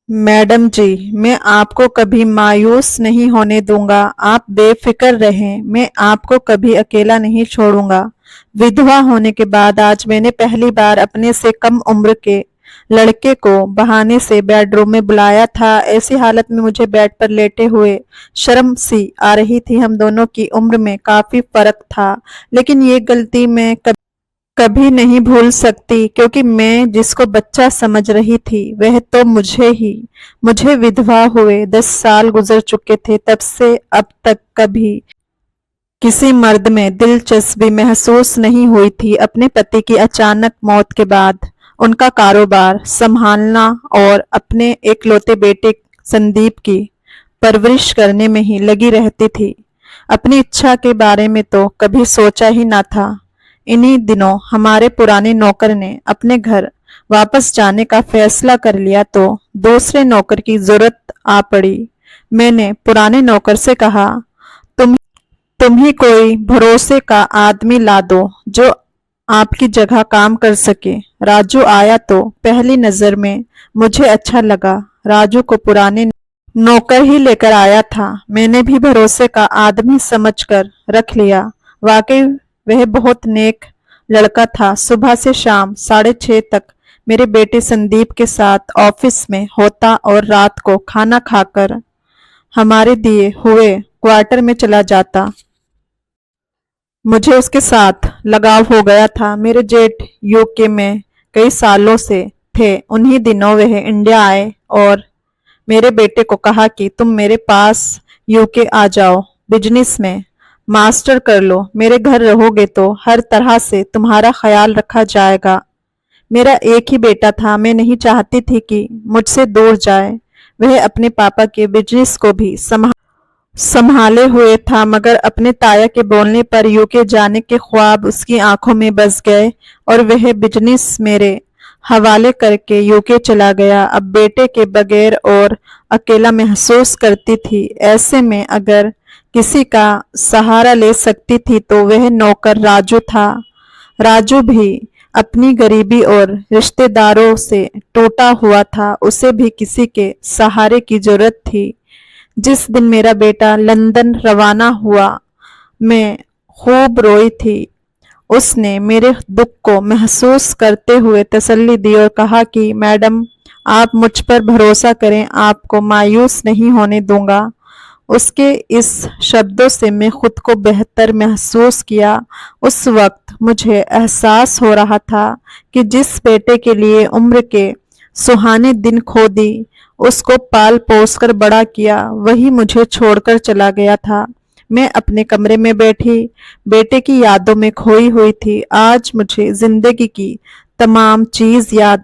Madam जी, मैं आपको कभी मायूस नहीं होने दूंगा। आप बेफिक्र रहें, मैं आपको कभी अकेला नहीं छोड़ूंगा। विधवा होने के बाद आज मैंने पहली बार अपने से कम उम्र के लड़के को बहाने से बेडरूम में बुलाया था। ऐसी हालत में मुझे बेड पर लेटे हुए शर्म सी आ रही थी। हम दोनों की उम्र में काफी फर्क था, लेकिन ये गलती मैं कभी नहीं भूल सकती, क्योंकि मैं जिसको बच्चा समझ रही थी वह तो मुझे विधवा हुए 10 साल गुजर चुके थे। तब से अब तक कभी किसी मर्द में दिलचस्पी महसूस नहीं हुई थी। अपने पति की अचानक मौत के बाद उनका कारोबार संभालना और अपने एकलौते बेटे संदीप की परवरिश करने में ही लगी रहती थी। अपनी इच्छा के बारे में तो कभी सोचा ही ना था। इन्हीं दिनों हमारे पुराने नौकर ने अपने घर वापस जाने का फैसला कर लिया, तो दूसरे नौकर की जरूरत आ पड़ी। मैंने पुराने नौकर से कहा, तुम तुम ही कोई भरोसे का आदमी ला दो जो आपकी जगह काम कर सके। राजू आया तो पहली नजर में मुझे अच्छा लगा। राजू को पुराने नौकर ही लेकर आया था। मैंने भी भरोसे का आदमी समझकर रख लिया। वाकई वह बहुत नेक लड़का था। सुबह से शाम 6:30 तक मेरे बेटे संदीप के साथ ऑफिस में होता और रात को खाना खाकर हमारे दिए हुए क्वार्टर में चला जाता। मुझे उसके साथ लगाव हो गया था। मेरे जेठ यूके में कई सालों से थे। उन्हीं दिनों वह इंडिया आए और मेरे बेटे को कहा कि तुम मेरे पास यूके आ जाओ, बिजनेस में मास्टर कर लो। मेरे घर रहोगे तो हर तरह से तुम्हारा ख्याल रखा जाएगा। मेरा एक ही बेटा था। मैं नहीं चाहती थी कि मुझसे दूर जाए। वह अपने पापा के बिजनेस को भी संभाले हुए था, मगर अपने ताया के बोलने पर यूके जाने के ख्वाब उसकी आंखों में बस गए और वह बिजनेस मेरे हवाले करके यूके चला गया। अब बेटे के बगैर और अकेला महसूस करती थी। ऐसे में अगर किसी का सहारा ले सकती थी तो वह नौकर राजू था। राजू भी अपनी गरीबी और रिश्तेदारों से टूटा हुआ था। उसे भी किसी के सहारे की जरूरत थी। जिस दिन मेरा बेटा लंदन रवाना हुआ, मैं खूब रोई थी। उसने मेरे दुख को महसूस करते हुए तसल्ली दी और कहा कि मैडम, आप मुझ पर भरोसा करें, आपको मायूस नहीं होने दूंगा। उसके इस शब्दों से मैं खुद को बेहतर महसूस किया। उस वक्त मुझे एहसास हो रहा था कि जिस बेटे के लिए उम्र के सुहाने दिन खो दी, उसको पाल पोस कर बड़ा किया, वही मुझे छोड़कर चला गया था। मैं अपने कमरे में बैठी बेटे की यादों में खोई हुई थी। आज मुझे जिंदगी की तमाम चीज याद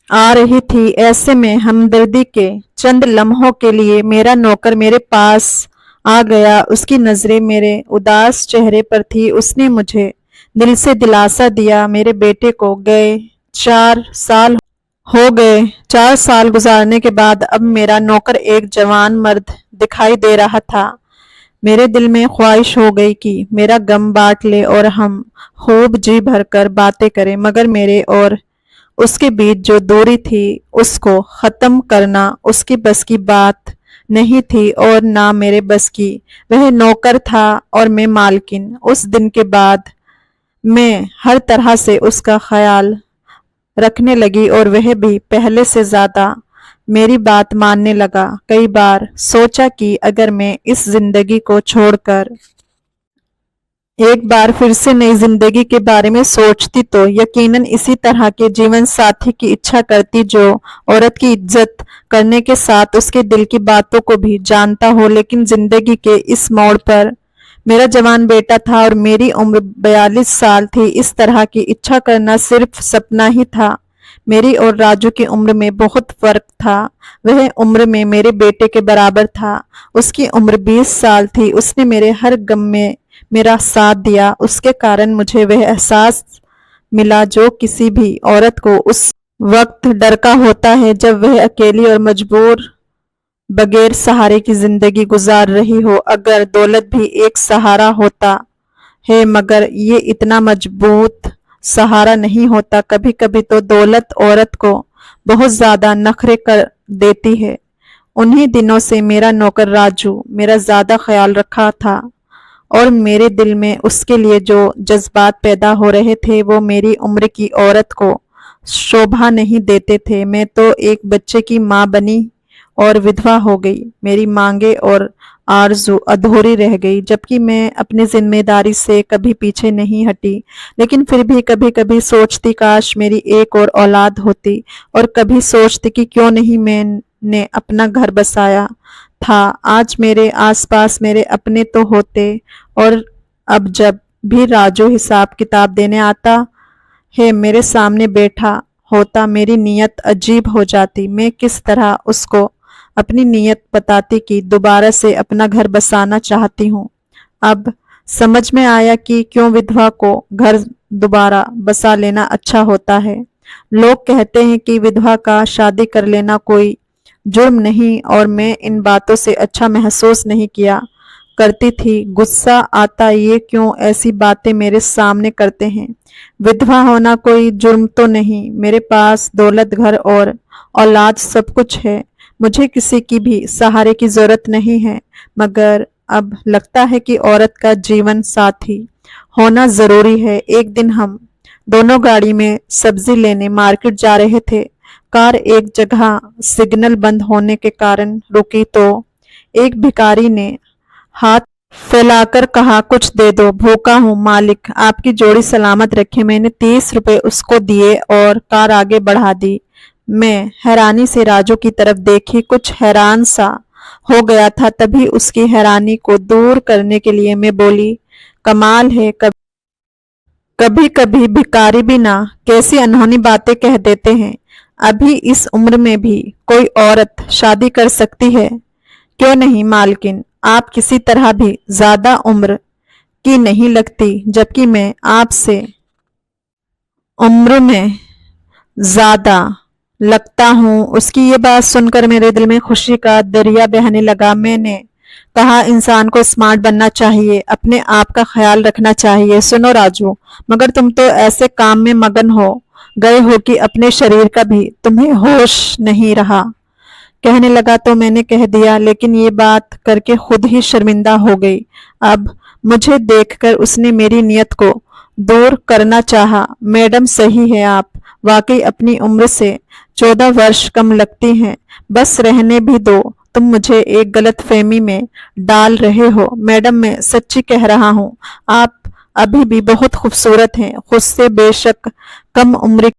आ रही थी। ऐसे में हमदर्दी के चंद लम्हों के लिए मेरा नौकर मेरे पास आ गया। उसकी नजरें मेरे उदास चेहरे पर थी। उसने मुझे दिल से दिलासा दिया। मेरे बेटे को गए 4 साल हो गए। 4 साल गुजारने के बाद अब मेरा नौकर एक जवान मर्द दिखाई दे रहा था। मेरे दिल में ख्वाहिश हो गई कि मेरा गम बांट ले और हम खूब जी भरकर बातें करें, मगर मेरे और उसके बीच जो दूरी थी उसको खत्म करना उसकी बस की बात नहीं थी और ना मेरे बस की। वह नौकर था और मैं मालकिन। उस दिन के बाद मैं हर तरह से उसका ख्याल रखने लगी और वह भी पहले से ज्यादा मेरी बात मानने लगा। कई बार सोचा कि अगर मैं इस जिंदगी को छोड़कर एक बार फिर से नई जिंदगी के बारे में सोचती तो यकीनन इसी तरह के जीवन साथी की इच्छा करती, जो औरत की इज्जत करने के साथ उसके दिल की बातों को भी जानता हो। लेकिन जिंदगी के इस मोड़ पर मेरा जवान बेटा था और मेरी उम्र 42 साल थी। इस तरह की इच्छा करना सिर्फ सपना ही था। मेरी और राजू की उम्र में बहुत फर्क था। वह उम्र में मेरे बेटे के बराबर था। उसकी उम्र 20 साल थी। उसने मेरे हर गम में मेरा साथ दिया। उसके कारण मुझे वह एहसास मिला जो किसी भी औरत को उस वक्त डर का होता है जब वह अकेली और मजबूर बगैर सहारे की जिंदगी गुजार रही हो। अगर दौलत भी एक सहारा होता है, मगर ये इतना मजबूत सहारा नहीं होता। कभी कभी तो दौलत औरत को बहुत ज्यादा नखरे कर देती है। उन्हीं दिनों से मेरा नौकर राजू मेरा ज्यादा ख्याल रखा था और मेरे दिल में उसके लिए जो जज्बात पैदा हो रहे थे वो मेरी उम्र की औरत को शोभा नहीं देते थे। मैं तो एक बच्चे की माँ बनी और विधवा हो गई। मेरी मांगे और आरज़ू अधूरी रह गई, जबकि मैं अपनी जिम्मेदारी से कभी पीछे नहीं हटी। लेकिन फिर भी कभी कभी सोचती काश मेरी एक और औलाद होती, और कभी सोचती कि क्यों नहीं मैंने अपना घर बसाया था। आज मेरे आसपास मेरे अपने तो होते, और अब जब भी राजू हिसाब किताब देने आता है मेरे सामने बैठा होता, मेरी नीयत अजीब हो जाती। मैं किस तरह उसको अपनी नीयत बताती कि दोबारा से अपना घर बसाना चाहती हूँ। अब समझ में आया कि क्यों विधवा को घर दोबारा बसा लेना अच्छा होता है। लोग कहते हैं कि विधवा का शादी कर लेना कोई जुर्म नहीं, और मैं इन बातों से अच्छा महसूस नहीं किया करती थी। गुस्सा आता, ये क्यों ऐसी बातें मेरे सामने करते हैं। विधवा होना कोई जुर्म तो नहीं। मेरे पास दौलत, घर और औलाद सब कुछ है। मुझे किसी की भी सहारे की जरूरत नहीं है। मगर अब लगता है कि औरत का जीवन साथी होना जरूरी है। एक दिन हम दोनों गाड़ी में सब्जी लेने मार्केट जा रहे थे। कार एक जगह सिग्नल बंद होने के कारण रुकी तो एक भिखारी ने हाथ फैलाकर कहा, कुछ दे दो, भूखा हूँ। मालिक आपकी जोड़ी सलामत रखे। मैंने 30 रुपए उसको दिए और कार आगे बढ़ा दी। मैं हैरानी से राजू की तरफ देखी, कुछ हैरान सा हो गया था। तभी उसकी हैरानी को दूर करने के लिए मैं बोली, कमाल है, कभी कभी भिखारी भी ना कैसी अनहोनी बातें कह देते हैं। अभी इस उम्र में भी कोई औरत शादी कर सकती है? क्यों नहीं मालकिन, आप किसी तरह भी ज्यादा उम्र की नहीं लगती, जबकि मैं आपसे उम्र में ज्यादा लगता हूँ। उसकी ये बात सुनकर मेरे दिल में खुशी का दरिया बहने लगा। मैंने कहा, इंसान को स्मार्ट बनना चाहिए, अपने आप का ख्याल रखना चाहिए। सुनो राजू, मगर तुम तो ऐसे काम में मगन हो गए हो कि अपने शरीर का भी तुम्हें होश नहीं रहा। कहने लगा तो मैंने कह दिया, लेकिन ये बात करके खुद ही शर्मिंदा हो गई। अब मुझे देखकर उसने मेरी नियत को दूर करना चाहा। मैडम सही है, आप वाकई अपनी उम्र से 14 वर्ष कम लगती हैं। बस रहने भी दो, तुम मुझे एक गलत फहमी में डाल रहे हो। मैडम मैं सच्ची कह रहा हूँ, आप अभी भी बहुत खूबसूरत हैं। खुद से बेशक कम उम्र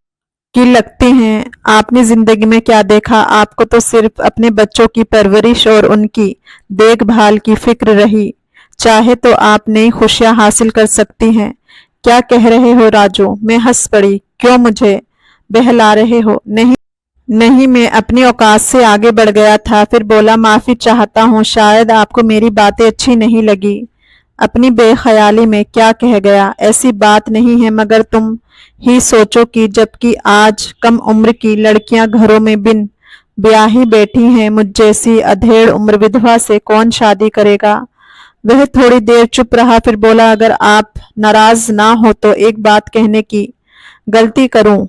की लगती हैं। आपने जिंदगी में क्या देखा? आपको तो सिर्फ अपने बच्चों की परवरिश और उनकी देखभाल की फिक्र रही। चाहे तो आप नई खुशियां हासिल कर सकती हैं। क्या कह रहे हो राजू? मैं हंस पड़ी। क्यों मुझे बहला रहे हो? नहीं नहीं, मैं अपनी औकात से आगे बढ़ गया था। फिर बोला, माफी चाहता हूँ, शायद आपको मेरी बातें अच्छी नहीं लगी। अपनी बेख्याली में क्या कह गया? ऐसी बात नहीं है, मगर तुम ही सोचो कि जबकि आज कम उम्र की लड़कियां घरों में बिन ब्याही बैठी हैं, मुझ जैसी अधेड़ उम्र विधवा से कौन शादी करेगा? वह थोड़ी देर चुप रहा, फिर बोला, अगर आप नाराज ना हो तो एक बात कहने की गलती करूं?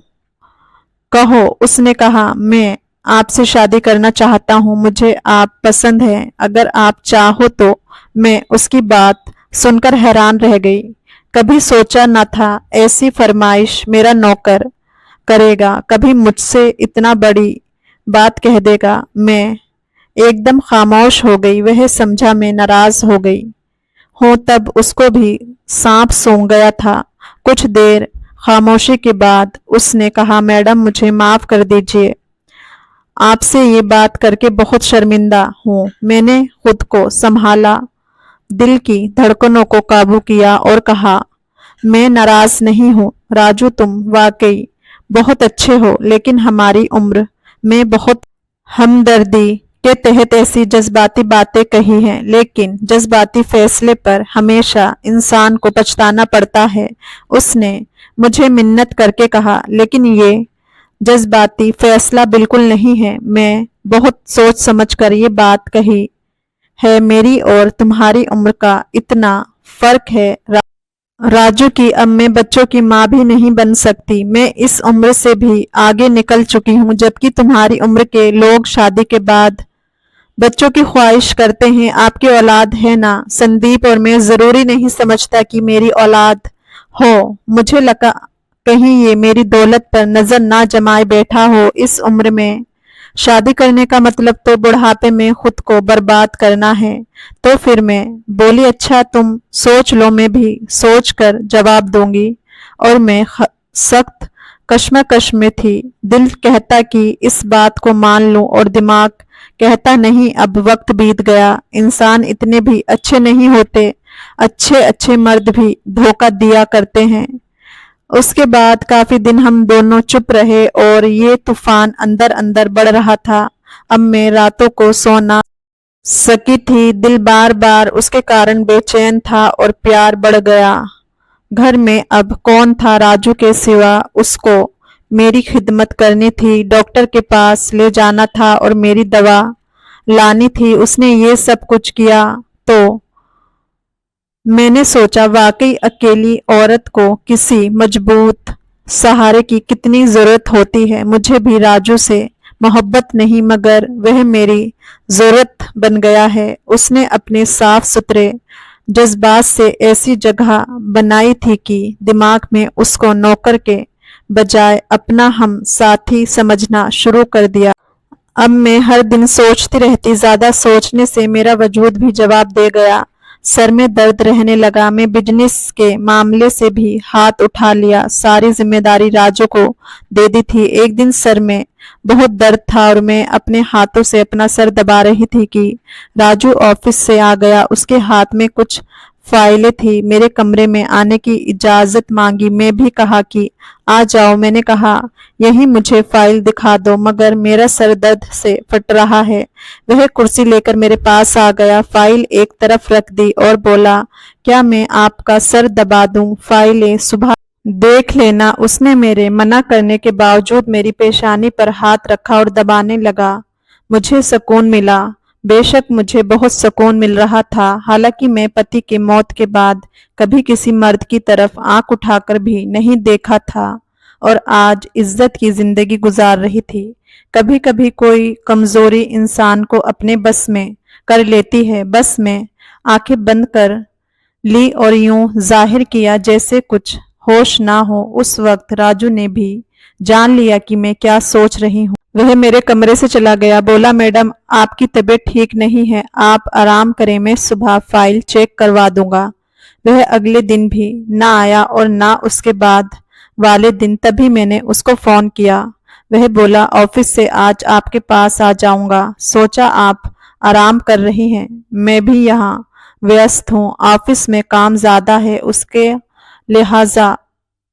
कहो। उसने कहा, मैं आपसे शादी करना चाहता हूँ, मुझे आप पसंद हैं। अगर आप चाहो तो। मैं उसकी बात सुनकर हैरान रह गई। कभी सोचा न था ऐसी फरमाइश मेरा नौकर करेगा, कभी मुझसे इतना बड़ी बात कह देगा। मैं एकदम खामोश हो गई। वह समझा मैं नाराज हो गई हूँ, तब उसको भी सांप सूंघ गया था। कुछ देर खामोशी के बाद उसने कहा, मैडम मुझे माफ कर दीजिए, आपसे ये बात करके बहुत शर्मिंदा हूँ। मैंने खुद को संभाला, दिल की धड़कनों को काबू किया और कहा, मैं नाराज नहीं हूँ राजू, तुम वाकई बहुत अच्छे हो, लेकिन हमारी उम्र में बहुत हमदर्दी के तहत ऐसी जज्बाती बातें कही हैं। लेकिन जज्बाती फैसले पर हमेशा इंसान को पछताना पड़ता है। उसने मुझे मिन्नत करके कहा, लेकिन ये जज्बाती फैसला बिल्कुल नहीं है। मैं बहुत सोच समझ कर ये बात कही है। मेरी और तुम्हारी उम्र का इतना फर्क है राजू की अब मैं बच्चों की माँ भी नहीं बन सकती। मैं इस उम्र से भी आगे निकल चुकी हूँ, जबकि तुम्हारी उम्र के लोग शादी के बाद बच्चों की ख्वाहिश करते हैं। आपकी औलाद है ना संदीप, और मैं जरूरी नहीं समझता कि मेरी औलाद हो। मुझे लगा कहीं ये मेरी दौलत पर नजर ना जमाए बैठा हो। इस उम्र में शादी करने का मतलब तो बुढ़ापे में खुद को बर्बाद करना है। तो फिर मैं बोली, अच्छा तुम सोच लो, मैं भी सोच कर जवाब दूंगी। और मैं सख्त कश्मकश में थी। दिल कहता कि इस बात को मान लूं, और दिमाग कहता नहीं, अब वक्त बीत गया। इंसान इतने भी अच्छे नहीं होते, अच्छे अच्छे मर्द भी धोखा दिया करते हैं। उसके बाद काफी दिन हम दोनों चुप रहे, और ये तूफान अंदर अंदर बढ़ रहा था। अब मैं रातों को सो ना सकी थी। दिल बार बार उसके कारण बेचैन था, और प्यार बढ़ गया। घर में अब कौन था राजू के सिवा। उसको मेरी खिदमत करनी थी, डॉक्टर के पास ले जाना था, और मेरी दवा लानी थी। उसने ये सब कुछ किया। तो मैंने सोचा, वाकई अकेली औरत को किसी मजबूत सहारे की कितनी जरूरत होती है। मुझे भी राजू से मोहब्बत नहीं, मगर वह मेरी जरूरत बन गया है। उसने अपने साफ सुथरे जज्बात से ऐसी जगह बनाई थी कि दिमाग में उसको नौकर के बजाय अपना हम साथी समझना शुरू कर दिया। अब मैं हर दिन सोचती रहती, ज्यादा सोचने से मेरा वजूद भी जवाब दे गया। सर में दर्द रहने लगा। मैं बिजनेस के मामले से भी हाथ उठा लिया, सारी जिम्मेदारी राजू को दे दी थी। एक दिन सर में बहुत दर्द था, और मैं अपने हाथों से अपना सर दबा रही थी कि राजू ऑफिस से आ गया। उसके हाथ में कुछ फाइलें थी। मेरे कमरे में आने की इजाजत मांगी। मैं भी कहा कि आ जाओ। मैंने कहा, यही मुझे फाइल दिखा दो, मगर मेरा सर दर्द से फट रहा है। वह कुर्सी लेकर मेरे पास आ गया, फाइल एक तरफ रख दी और बोला, क्या मैं आपका सर दबा दूं? फाइलें सुबह देख लेना। उसने मेरे मना करने के बावजूद मेरी पेशानी पर हाथ रखा और दबाने लगा। मुझे सुकून मिला। बेशक मुझे बहुत सुकून मिल रहा था। हालांकि मैं पति की मौत के बाद कभी किसी मर्द की तरफ आंख उठाकर भी नहीं देखा था, और आज इज्जत की जिंदगी गुजार रही थी। कभी कभी कोई कमजोरी इंसान को अपने बस में कर लेती है। बस में आंखें बंद कर ली और यूं जाहिर किया जैसे कुछ होश ना हो। उस वक्त राजू ने भी जान लिया कि मैं क्या सोच रही हूँ। वह मेरे कमरे से चला गया, बोला, मैडम आपकी तबीयत ठीक नहीं है, आप आराम करें, मैं सुबह फाइल चेक करवा दूंगा। वह अगले दिन भी ना आया, और ना उसके बाद वाले दिन। तभी मैंने उसको फोन किया। वह बोला, ऑफिस से आज आपके पास आ जाऊंगा। सोचा आप आराम कर रही हैं, मैं भी यहाँ व्यस्त हूँ। ऑफिस में काम ज्यादा है, उसके लिहाजा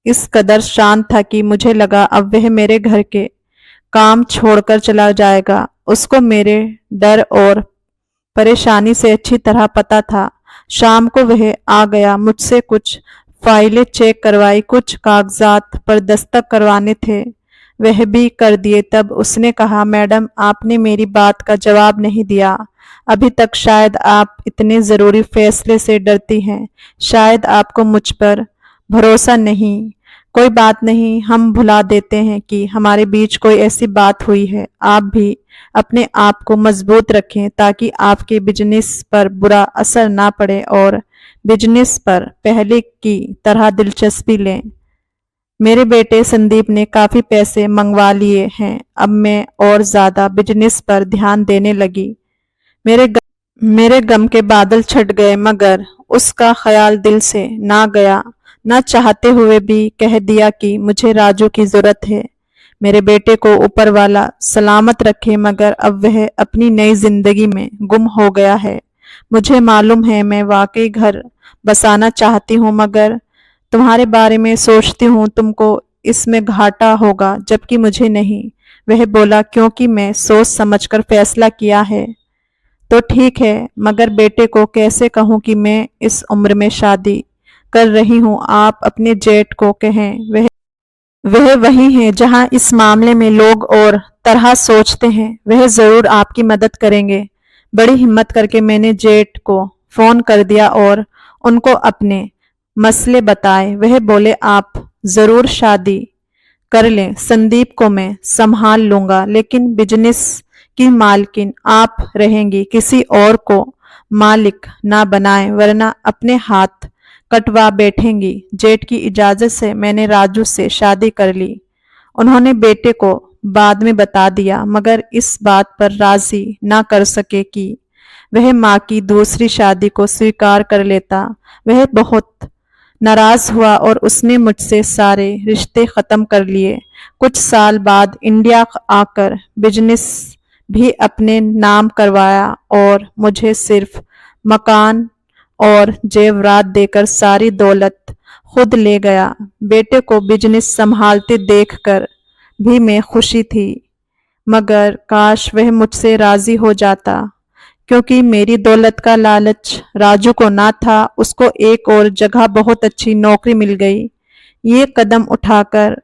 इस कदर शांत था कि मुझे लगा अब वह मेरे घर के काम छोड़कर चला जाएगा। उसको मेरे डर और परेशानी से अच्छी तरह पता था। शाम को वह आ गया, मुझसे कुछ फाइलें चेक करवाई, कुछ कागजात पर दस्तखत करवाने थे, वह भी कर दिए। तब उसने कहा, मैडम आपने मेरी बात का जवाब नहीं दिया अभी तक। शायद आप इतने जरूरी फैसले से डरती हैं, शायद आपको मुझ पर भरोसा नहीं। कोई बात नहीं, हम भुला देते हैं कि हमारे बीच कोई ऐसी बात हुई है। आप भी अपने आप को मजबूत रखें ताकि आपके बिजनेस पर बुरा असर ना पड़े, और बिजनेस पर पहले की तरह दिलचस्पी लें। मेरे बेटे संदीप ने काफी पैसे मंगवा लिए हैं। अब मैं और ज्यादा बिजनेस पर ध्यान देने लगी। मेरे गम के बादल छट गए, मगर उसका ख्याल दिल से ना गया। न चाहते हुए भी कह दिया कि मुझे राजू की जरूरत है। मेरे बेटे को ऊपर वाला सलामत रखे, मगर अब वह अपनी नई जिंदगी में गुम हो गया है। मुझे मालूम है मैं वाकई घर बसाना चाहती हूँ, मगर तुम्हारे बारे में सोचती हूँ तुमको इसमें घाटा होगा, जबकि मुझे नहीं। वह बोला, क्योंकि मैं सोच समझकर फैसला किया है तो ठीक है, मगर बेटे को कैसे कहूं कि मैं इस उम्र में शादी कर रही हूं। आप अपने जेठ को कहें, वह वही है जहां इस मामले में लोग और तरह सोचते हैं। वह जरूर आपकी मदद करेंगे। बड़ी हिम्मत करके मैंने जेठ को फोन कर दिया और उनको अपने मसले बताए। वह बोले, आप जरूर शादी कर लें, संदीप को मैं संभाल लूंगा, लेकिन बिजनेस की मालकिन आप रहेंगी, किसी और को मालिक ना बनाएं वरना अपने हाथ कटवा बैठेंगी। जेठ की इजाजत से मैंने राजू से शादी कर ली। उन्होंने बेटे को बाद में बता दिया, मगर इस बात पर राजी ना कर सके कि वह माँ की दूसरी शादी को स्वीकार कर लेता। वह बहुत नाराज हुआ और उसने मुझसे सारे रिश्ते खत्म कर लिए। कुछ साल बाद इंडिया आकर बिजनेस भी अपने नाम करवाया और मुझे सिर्फ मकान और जेवरात देकर सारी दौलत खुद ले गया। बेटे को बिजनेस संभालते देखकर भी मैं खुशी थी, मगर काश वह मुझसे राजी हो जाता, क्योंकि मेरी दौलत का लालच राजू को ना था। उसको एक और जगह बहुत अच्छी नौकरी मिल गई। ये कदम उठाकर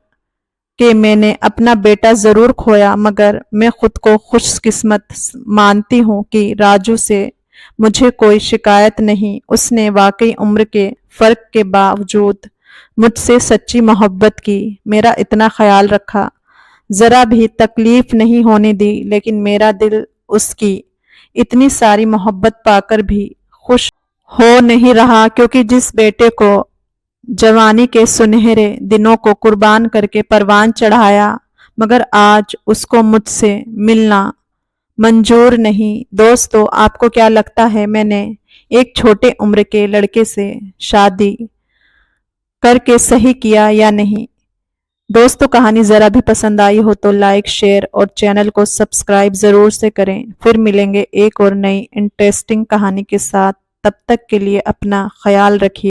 कि मैंने अपना बेटा जरूर खोया, मगर मैं खुद को खुशकिस्मत मानती हूँ कि राजू से मुझे कोई शिकायत नहीं। उसने वाकई उम्र के फर्क के बावजूद मुझसे सच्ची मोहब्बत की, मेरा इतना ख्याल रखा, जरा भी तकलीफ नहीं होने दी। लेकिन मेरा दिल उसकी इतनी सारी मोहब्बत पाकर भी खुश हो नहीं रहा, क्योंकि जिस बेटे को जवानी के सुनहरे दिनों को कुर्बान करके परवान चढ़ाया, मगर आज उसको मुझसे मिलना मंजूर नहीं। दोस्तों, आपको क्या लगता है, मैंने एक छोटे उम्र के लड़के से शादी करके सही किया या नहीं? दोस्तों, कहानी जरा भी पसंद आई हो तो लाइक, शेयर और चैनल को सब्सक्राइब जरूर से करें। फिर मिलेंगे एक और नई इंटरेस्टिंग कहानी के साथ। तब तक के लिए अपना ख्याल रखिए।